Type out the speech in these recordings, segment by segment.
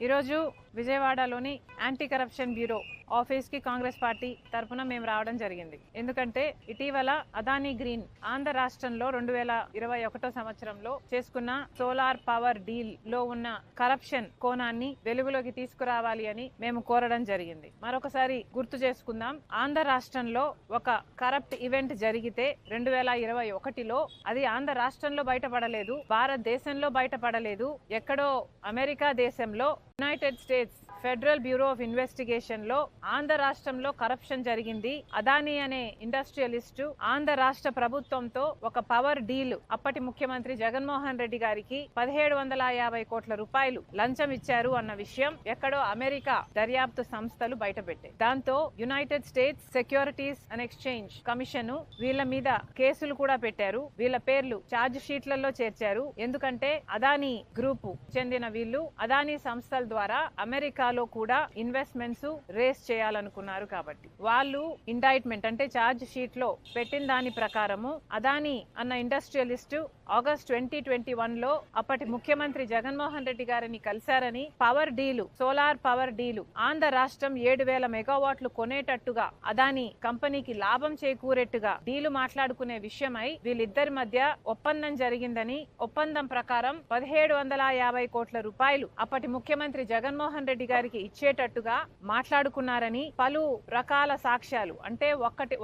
ఈరోజు విజయవాడలోని anti corruption bureau office కి కాంగ్రెస్ పార్టీ తరఫున మేము రావడం జరిగింది. ఎందుకంటే ఇటీవల అదానీ గ్రీన్ ఆంధ్ర రాష్ట్రంలో 2021 సంవత్సరంలో చేసుకున్న సోలార్ పవర్ డీల్ లో ఉన్న కరప్షన్ కోణాన్ని వెలుగులోకి తీసుకురావాలి అని మేము కోరడం జరిగింది. మరొకసారి గుర్తు చేసుకుందాం. ఆంధ్ర రాష్ట్రంలో ఒక కరప్ట్ ఈవెంట్ జరిగితే 2021లో అది ఆంధ్ర రాష్ట్రంలో బయటపడలేదు, భారతదేశంలో బయటపడలేదు, ఎక్కడో అమెరికా దేశంలో United states federal bureau of investigation లో ఆంధ్ర రాష్ట్రంలో కరప్షన్ జరిగింది. అదానీ అనే ఇండస్ట్రియలిస్టు ఆంధ్ర రాష్ట్ర ప్రభుత్వంతో ఒక పవర్ డీల్ అప్పటి ముఖ్యమంత్రి జగన్మోహన్ రెడ్డి గారికి 1750 కోట్ల రూపాయలు లంచం ఇచ్చారు అన్న విషయం ఎక్కడో అమెరికా దర్యాప్తు సంస్థలు బయటపెట్టాయి. దాంతో United states securities and exchange commission వీళ్ళ మీద కేసులు కూడా పెట్టారు. వీళ్ళ పేర్లు ఛార్జ్ షీట్లలో చేర్చారు. ఎందుకంటే అదానీ గ్రూప్ చెందిన వీళ్ళు అదానీ సంస్థల ద్వారా అమెరికాలో కూడా ఇన్వెస్ట్మెంట్స్ రేస్ చేయాలనుకున్నారు. కాబట్టి వాళ్ళు ఇండైట్మెంట్ అంటే ఛార్జ్ షీట్ లో పెట్టిన దాని ప్రకారము అదానీ అన్న ఇండస్ట్రియలిస్ట్ ఆగస్ట్ 2021లో అప్పటి ముఖ్యమంత్రి జగన్మోహన్ రెడ్డి గారిని కలిశారని పవర్ డీలు సోలార్ పవర్ డీలు ఆంధ్ర రాష్ట్రం 7000 మెగావాట్లు కొనేటట్టుగా అదానీ కంపెనీకి లాభం చేకూరేట్టుగా డీలు మాట్లాడుకునే విషయమై వీళ్ళిద్దరి మధ్య ఒప్పందం జరిగిందని, ఒప్పందం ప్రకారం 1750 కోట్ల రూపాయలు అప్పటి ముఖ్యమంత్రి జగన్మోహన్ రెడ్డి గారికి ఇచ్చేటట్టుగా మాట్లాడుకున్నారని పలు రకాల సాక్ష్యాలు అంటే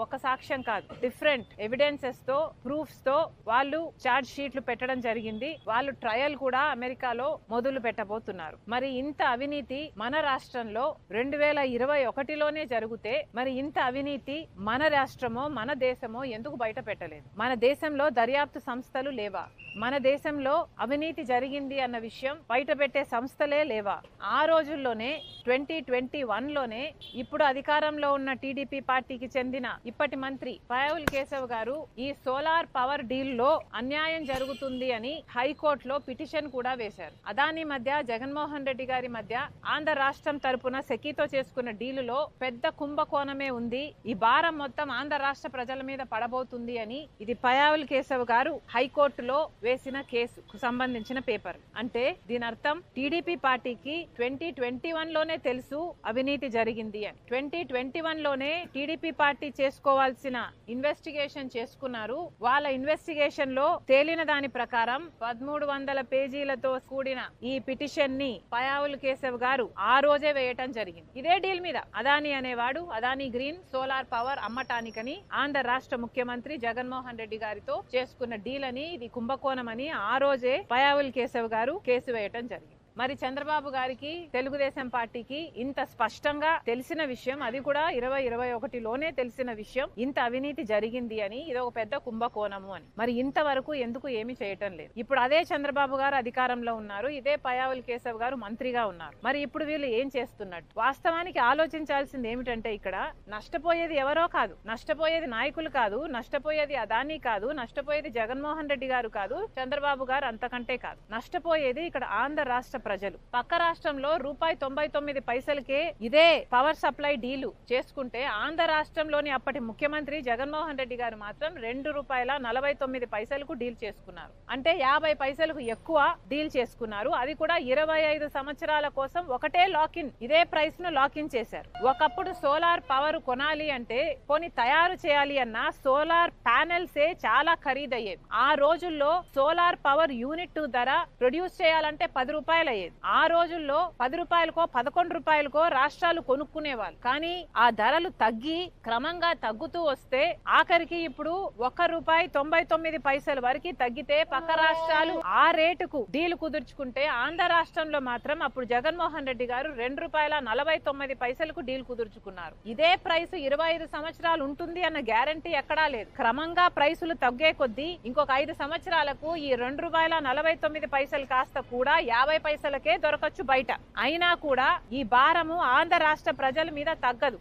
ఒక సాక్ష్యం కాదు, డిఫరెంట్ ఎవిడెన్సెస్ తో ప్రూఫ్స్ తో వాళ్ళు ఛార్జ్ షీట్లు పెట్టడం జరిగింది. వాళ్ళు ట్రయల్ కూడా అమెరికాలో మొదలు పెట్టబోతున్నారు. మరి ఇంత అవినీతి మన రాష్ట్రంలో 2021లోనే జరిగితే మరి ఇంత అవినీతి మన రాష్ట్రమో మన దేశమో ఎందుకు బయట పెట్టలేదు? మన దేశంలో దర్యాప్తు సంస్థలు లేవా? మన దేశంలో అవినీతి జరిగింది అన్న విషయం బయట పెట్టే సంస్థలే లేవా? ఆ రోజుల్లోనే 2021లోనే ఇప్పుడు అధికారంలో ఉన్న టీడీపీ పార్టీకి చెందిన ఇప్పటి మంత్రి పయావుల్ కేశవ్ గారు ఈ సోలార్ పవర్ డీల్ లో అన్యాయం జరుగుతుంది అని హైకోర్టులో పిటిషన్ కూడా వేశారు. అదానీ మధ్య జగన్మోహన్ రెడ్డి గారి మధ్య ఆంధ్ర రాష్ట్రం తరపున సెకీతో చేసుకున్న డీలులో పెద్ద కుంభకోణమే ఉంది, ఈ భారం మొత్తం ఆంధ్ర రాష్ట్ర ప్రజల మీద పడబోతుంది అని ఇది పయావుల్ కేశవ్ గారు హైకోర్టులో వేసిన కేసుకు సంబంధించిన పేపర్. అంటే దీని అర్థం టీడీపీ పార్టీకి 2021లోనే తెలుసు అవినీతి జరిగింది అని. 2021లోనే టీడీపీ పార్టీ చేసుకోవాల్సిన ఇన్వెస్టిగేషన్ చేసుకున్నారు. వాళ్ళ ఇన్వెస్టిగేషన్ లో తేలిన దాని ప్రకారం 1300 పేజీలతో కూడిన ఈ పిటిషన్ ని పయావుల్ కేశవ్ గారు ఆ రోజే వేయటం జరిగింది. ఇదే డీల్ మీద అదానీ అనేవాడు అదానీ గ్రీన్ సోలార్ పవర్ అమ్మటానికని ఆంధ్ర రాష్ట్ర ముఖ్యమంత్రి జగన్మోహన్ రెడ్డి గారితో చేసుకున్న డీల్ అని, ఇది కుంభకోణం అని ఆ రోజే పయావుల్ కేశవ్ గారు కేసు వేయటం జరిగింది. మరి చంద్రబాబు గారికి తెలుగుదేశం పార్టీకి ఇంత స్పష్టంగా తెలిసిన విషయం, అది కూడా 2021లోనే తెలిసిన విషయం ఇంత అవినీతి జరిగింది అని, ఇది ఒక పెద్ద కుంభకోణము అని. మరి ఇంతవరకు ఎందుకు ఏమి చేయటం లేదు? ఇప్పుడు అదే చంద్రబాబు గారు అధికారంలో ఉన్నారు, ఇదే పయావుల్ కేశవ్ గారు మంత్రిగా ఉన్నారు. మరి ఇప్పుడు వీళ్ళు ఏం చేస్తున్నట్టు? వాస్తవానికి ఆలోచించాల్సింది ఏమిటంటే ఇక్కడ నష్టపోయేది ఎవరో కాదు, నష్టపోయేది నాయకులు కాదు, నష్టపోయేది అదానీ కాదు, నష్టపోయేది జగన్మోహన్ రెడ్డి గారు కాదు, చంద్రబాబు గారు అంతకంటే కాదు. నష్టపోయేది ఇక్కడ ఆంధ్ర రాష్ట్ర ప్రజలు. పక్క రాష్ట్రంలో ₹99 ఇదే పవర్ సప్లై డీలు చేసుకుంటే ఆంధ్ర రాష్ట్రంలోని అప్పటి ముఖ్యమంత్రి జగన్మోహన్ రెడ్డి గారు మాత్రం ₹2.49 డీల్ చేసుకున్నారు. అంటే 50 పైసలకు ఎక్కువ డీల్ చేసుకున్నారు. అది కూడా 25 సంవత్సరాల కోసం ఒకటే లాకిన్, ఇదే ప్రైస్ ను లాకిన్ చేశారు. ఒకప్పుడు సోలార్ పవర్ కొనాలి అంటే కొని తయారు చేయాలి అన్న సోలార్ ప్యానెల్సే చాలా ఖరీదయ్యేది. ఆ రోజుల్లో సోలార్ పవర్ యూనిట్ ధర ప్రొడ్యూస్ చేయాలంటే ₹10 ఆ రోజుల్లో ₹10కో ₹11కో రాష్ట్రాలు కొనుక్కునేవాళ్ళు. కానీ ఆ ధరలు తగ్గి క్రమంగా తగ్గుతూ వస్తే ఆఖరికి ఇప్పుడు ₹1.99 వరకు తగ్గితే పక్క రాష్ట్రాలు ఆ రేటుకు డీల్ కుదుర్చుకుంటే ఆంధ్ర రాష్ట్రంలో మాత్రం అప్పుడు జగన్మోహన్ రెడ్డి గారు ₹2.49 డీల్ కుదుర్చుకున్నారు. ఇదే ప్రైస్ 25 సంవత్సరాలు ఉంటుంది అన్న గ్యారంటీ ఎక్కడా లేదు. క్రమంగా ప్రైసులు తగ్గే కొద్దీ ఇంకొక 5 సంవత్సరాలకు ఈ ₹2.49 కాస్త కూడా 50 పైసలకే దొరకచ్చు బయట. అయినా కూడా ఈ భారము ఆంధ్ర రాష్ట్ర ప్రజల మీద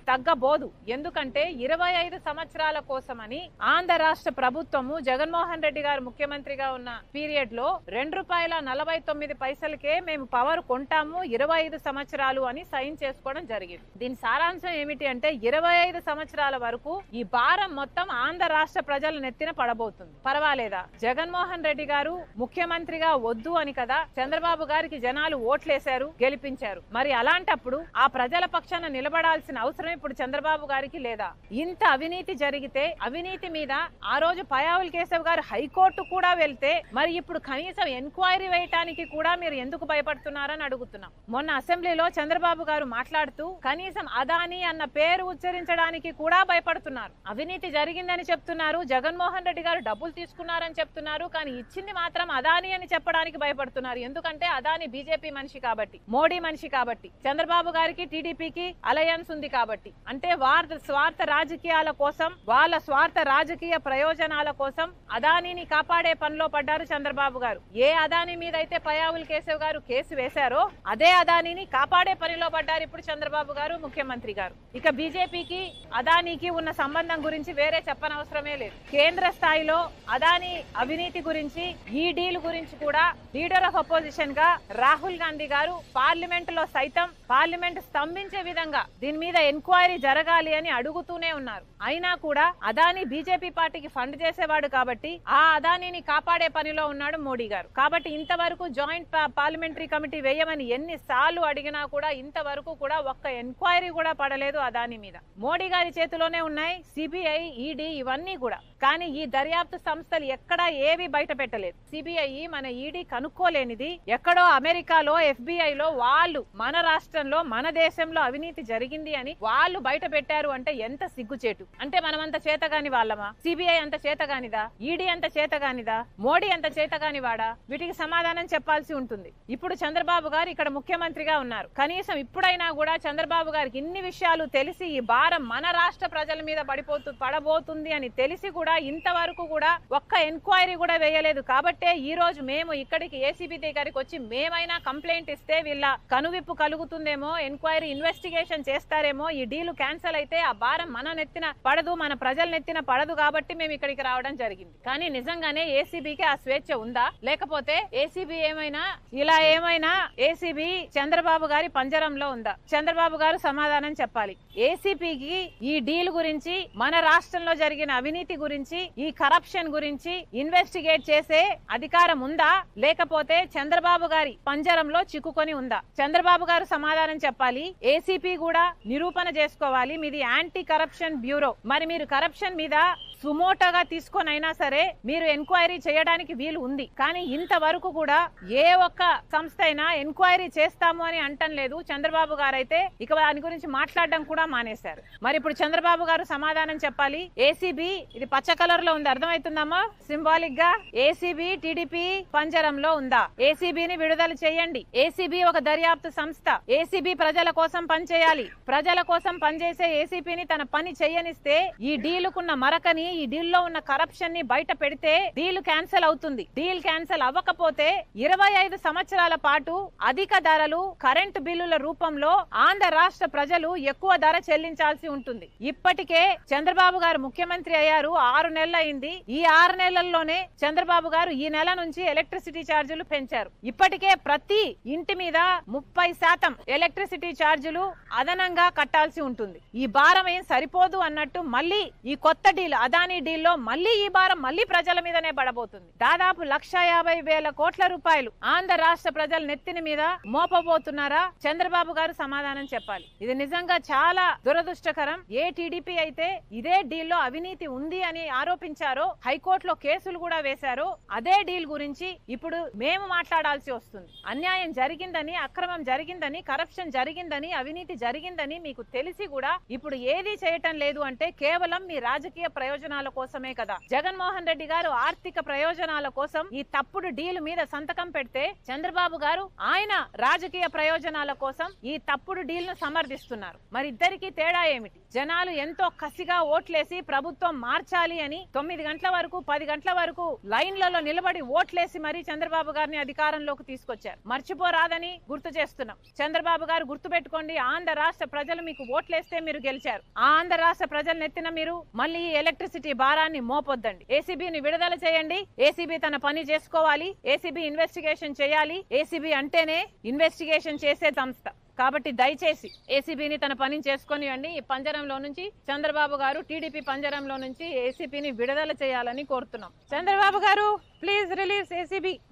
తగ్గబోదు. ఎందుకంటే 25 సంవత్సరాల కోసమని ఆంధ్ర రాష్ట్ర ప్రభుత్వము జగన్మోహన్ రెడ్డి గారు ముఖ్యమంత్రిగా ఉన్న పీరియడ్ లో ₹2.49 మేము పవర్ కొంటాము 25 సంవత్సరాలు అని సైన్ చేసుకోవడం జరిగింది. దీని సారాంశం ఏమిటి అంటే 25 సంవత్సరాల వరకు ఈ భారం మొత్తం ఆంధ్ర రాష్ట్ర ప్రజల నెత్తిన పడబోతుంది. పర్వాలేదా? జగన్మోహన్ రెడ్డి గారు ముఖ్యమంత్రిగా వద్దు అని కదా చంద్రబాబు గారికి జన జనాలు ఓట్లేశారు, గెలిపించారు. మరి అలాంటప్పుడు ఆ ప్రజల పక్షాన నిలబడాల్సిన అవసరం ఇప్పుడు చంద్రబాబు గారికి లేదా? ఇంత అవినీతి జరిగితే అవినీతి మీద ఆ రోజు పయావుల్ కేశవ్ గారు హైకోర్టు కూడా వెళ్తే మరి ఇప్పుడు కనీసం ఎంక్వైరీ వేయటానికి కూడా మీరు ఎందుకు భయపడుతున్నారని అడుగుతున్నాం. మొన్న అసెంబ్లీలో చంద్రబాబు గారు మాట్లాడుతూ కనీసం అదానీ అన్న పేరు ఉచ్చరించడానికి కూడా భయపడుతున్నారు. అవినీతి జరిగిందని చెప్తున్నారు, జగన్మోహన్ రెడ్డి గారు డబ్బులు తీసుకున్నారని చెప్తున్నారు, కానీ ఇచ్చింది మాత్రం అదానీ అని చెప్పడానికి భయపడుతున్నారు. ఎందుకంటే అదానీ బీజేపీ మనిషి కాబట్టి, మోడీ మనిషి కాబట్టి, చంద్రబాబు గారికి టీడీపీకి అలయన్స్ ఉంది కాబట్టి, అంటే వారి స్వార్థ రాజకీయాల కోసం, వాళ్ళ స్వార్థ రాజకీయ ప్రయోజనాల కోసం అదానీని కాపాడే పనిలో పడ్డారు చంద్రబాబు గారు. ఏ అదానీ మీద అయితే పయావుల్ కేశవ్ గారు కేసు వేశారో అదే అదానీని కాపాడే పనిలో పడ్డారు ఇప్పుడు చంద్రబాబు గారు, ముఖ్యమంత్రి గారు. ఇక బీజేపీకి అదానీకి ఉన్న సంబంధం గురించి వేరే చెప్పనవసరమే లేదు. కేంద్ర స్థాయిలో అదానీ అవినీతి గురించి, ఈ డీల్ గురించి కూడా లీడర్ ఆఫ్ అపోజిషన్ గా రాహుల్ గాంధీ గారు పార్లమెంట్ లో సైతం పార్లమెంట్ స్తంభించే విధంగా దీని మీద ఎంక్వైరీ జరగాలి అని అడుగుతూనే ఉన్నారు. అయినా కూడా అదానీ బీజేపీ పార్టీకి ఫండ్ చేసేవాడు కాబట్టి ఆ అదానీని కాపాడే పనిలో ఉన్నాడు మోడీ గారు. కాబట్టి ఇంతవరకు జాయింట్ పార్లమెంటరీ కమిటీ వేయమని ఎన్నిసార్లు అడిగినా కూడా ఇంతవరకు కూడా ఒక్క ఎంక్వైరీ కూడా పడలేదు అదానీ మీద. మోడీ గారి చేతిలోనే ఉన్నాయి సిబిఐ, ఈడీ, ఇవన్నీ కూడా. కానీ ఈ దర్యాప్తు సంస్థలు ఎక్కడా ఏవి బయట పెట్టలేదు. సిబిఐ, మన ఈడీ కనుక్కోలేనిది ఎక్కడో అమెరికాలో ఎఫ్బిఐలో వాళ్ళు మన రాష్ట్రంలో, మన దేశంలో అవినీతి జరిగింది అని వాళ్ళు బయట పెట్టారు అంటే ఎంత సిగ్గుచేటు. అంటే మనమంత చేతగాని వాళ్ళమా? సిబిఐ అంత చేతగానిదా? ఈడీ అంత చేతగానిదా? మోడీ అంత చేతగాని వాడా? వీటికి సమాధానం చెప్పాల్సి ఉంటుంది. ఇప్పుడు చంద్రబాబు గారు ఇక్కడ ముఖ్యమంత్రిగా ఉన్నారు. కనీసం ఇప్పుడైనా కూడా చంద్రబాబు గారికి ఇన్ని విషయాలు తెలిసి ఈ భారం మన రాష్ట్ర ప్రజల మీద పడబోతుంది అని తెలిసి కూడా ఇంతవరకు కూడా ఒక్క ఎంక్వైరీ కూడా వేయలేదు. కాబట్టే ఈ రోజు మేము ఇక్కడికి ఏసీబీ దగ్గరికి వచ్చి మేమైనా కంప్లైంట్ ఇస్తే వీళ్ళ కనువిప్పు కలుగుతుందేమో, ఎంక్వైరీ ఇన్వెస్టిగేషన్ చేస్తారేమో, ఈ డీలు క్యాన్సిల్ అయితే ఆ భారం మన నెత్తిన పడదు, మన ప్రజల నెత్తిన పడదు కాబట్టి మేము ఇక్కడికి రావడం జరిగింది. కానీ నిజంగానే ఏసీబీకి ఆ స్వేచ్ఛ ఉందా? లేకపోతే ఏసీబీ ఏమైనా ఏసీబీ చంద్రబాబు గారి పంజరంలో ఉందా? చంద్రబాబు గారు సమాధానం చెప్పాలి. ఏసీబీకి ఈ డీల్ గురించి, మన రాష్ట్రంలో జరిగిన అవినీతి గురించి, ఈ కరప్షన్ గురించి ఇన్వెస్టిగేట్ చేసే అధికారం ఉందా? లేకపోతే చంద్రబాబు గారి పంజరంలో చిక్కుకొని ఉందా? చంద్రబాబు గారు సమాధానం చెప్పాలి. ఏసీపీ కూడా నిరూపణ చేసుకోవాలి. మీది యాంటీ కరప్షన్ బ్యూరో. మరి మీరు కరప్షన్ మీద సుమోటోగా తీసుకొనైనా సరే మీరు ఎంక్వైరీ చేయడానికి వీలు ఉంది. కానీ ఇంతవరకు కూడా ఏ ఒక్క సంస్థ అయినా ఎంక్వైరీ చేస్తాము అని అంటం లేదు. చంద్రబాబు గారు అయితే ఇక దాని గురించి మాట్లాడడం కూడా మానేశారు. మరి ఇప్పుడు చంద్రబాబు గారు సమాధానం చెప్పాలి. ఏసీబీ, ఇది పచ్చ కలర్ లో ఉంది, అర్థమవుతుందమ్మా? సింబాలిక్ గా ఏసీబీ టీడీపీ పంజరంలో ఉందా? ఏసీబీని విడుదల చేయండి. ఏసీబీ ఒక దర్యాప్తు సంస్థ. ఏసీబీ ప్రజల కోసం పనిచేయాలి. ప్రజల కోసం పనిచేసే ఏసీబీని తన పని చేయనిస్తే ఈ డీలుకున్న మరకని, ఈ డీల్ లో ఉన్న కరప్షన్ ని బయట పెడితే డీల్ క్యాన్సిల్ అవుతుంది. డీల్ క్యాన్సిల్ అవ్వకపోతే 25 సంవత్సరాల పాటు అధిక ధరలు కరెంటు బిల్లుల రూపంలో ఆంధ్ర రాష్ట్ర ప్రజలు ఎక్కువ ధర చెల్లించాల్సి ఉంటుంది. ఇప్పటికే చంద్రబాబు గారు ముఖ్యమంత్రి అయ్యారు, 6 నెలలు అయింది. ఈ 6 నెలల్లోనే చంద్రబాబు గారు ఈ నెల నుంచి ఎలక్ట్రిసిటీ ఛార్జీలు పెంచారు. ఇప్పటికే ప్రతి ఇంటి మీద 30% ఎలక్ట్రిసిటీ ఛార్జీలు అదనంగా కట్టాల్సి ఉంటుంది. ఈ భారం ఏం సరిపోదు అన్నట్టు మళ్ళీ ఈ కొత్త డీల్, అదానీ డీల్లో మళ్ళీ ఈ భారం మళ్ళీ ప్రజల మీదనే పడబోతుంది. దాదాపు 1,50,000 కోట్ల రూపాయలు ఆంధ్ర రాష్ట్ర ప్రజల నెత్తిన మీద మోపబోతున్నారా? చంద్రబాబు గారు సమాధానం చెప్పాలి. ఇది నిజంగా చాలా దురదృష్టకరం. ఏ టీడీపీ అయితే ఇదే డీల్లో అవినీతి ఉంది అని ఆరోపించారో, హైకోర్టులో కేసులు కూడా వేశారో, అదే డీల్ గురించి ఇప్పుడు మేము మాట్లాడాల్సి వస్తుంది. అన్యాయం జరిగిందని, అక్రమం జరిగిందని, కరప్షన్ జరిగిందని, అవినీతి జరిగిందని మీకు తెలిసి కూడా ఇప్పుడు ఏదీ చేయటం లేదు అంటే కేవలం మీ రాజకీయ ప్రయోజనాల కోసమే కదా. జగన్మోహన్ రెడ్డి గారు ఆర్థిక ప్రయోజనాల కోసం ఈ తప్పుడు డీల్ మీద సంతకం పెడితే చంద్రబాబు గారు ఆయన రాజకీయ ప్రయోజనాల కోసం ఈ తప్పుడు డీల్ ను సమర్థిస్తున్నారు. మరి ఇద్దరికి తేడా ఏమిటి? జనాలు ఎంతో కసిగా ఓట్లేసి ప్రభుత్వం మార్చాలి అని 9 గంటల వరకు 10 గంటల వరకు లైన్లలో నిలబడి ఓట్లేసి మరీ చంద్రబాబు గారిని అధికారంలోకి తీసుకొచ్చారు. మర్చిపోరాదని గుర్తు చేస్తున్నాం. చంద్రబాబు గారు గుర్తు పెట్టుకోండి, ఆంధ్ర రాష్ట్ర ప్రజలు మీకు ఓట్లేస్తే మీరు గెలిచారు. ఆ ఆంధ్ర రాష్ట్ర ప్రజల నెత్తిన మీరు మళ్ళీ ఎలక్ట్రిసిటీ భారాన్ని మోపొద్దండి. ఏసీబీని విడుదల చేయండి. ఏసీబీ తన పని చేసుకోవాలి. ఏసీబీ ఇన్వెస్టిగేషన్ చేయాలి. ఏసీబీ అంటేనే ఇన్వెస్టిగేషన్ చేసే సంస్థ. కాబట్టి దయచేసి ఏసీబీని తన పని చేసుకొనివ్వండి. ఈ పంజరంలో నుంచి చంద్రబాబు గారు, టీడీపీ పంజరంలో నుంచి ఏసీబీని విడుదల చేయాలని కోరుతున్నాం. చంద్రబాబు గారు, ప్లీజ్ రిలీజ్ ఏసీబీ.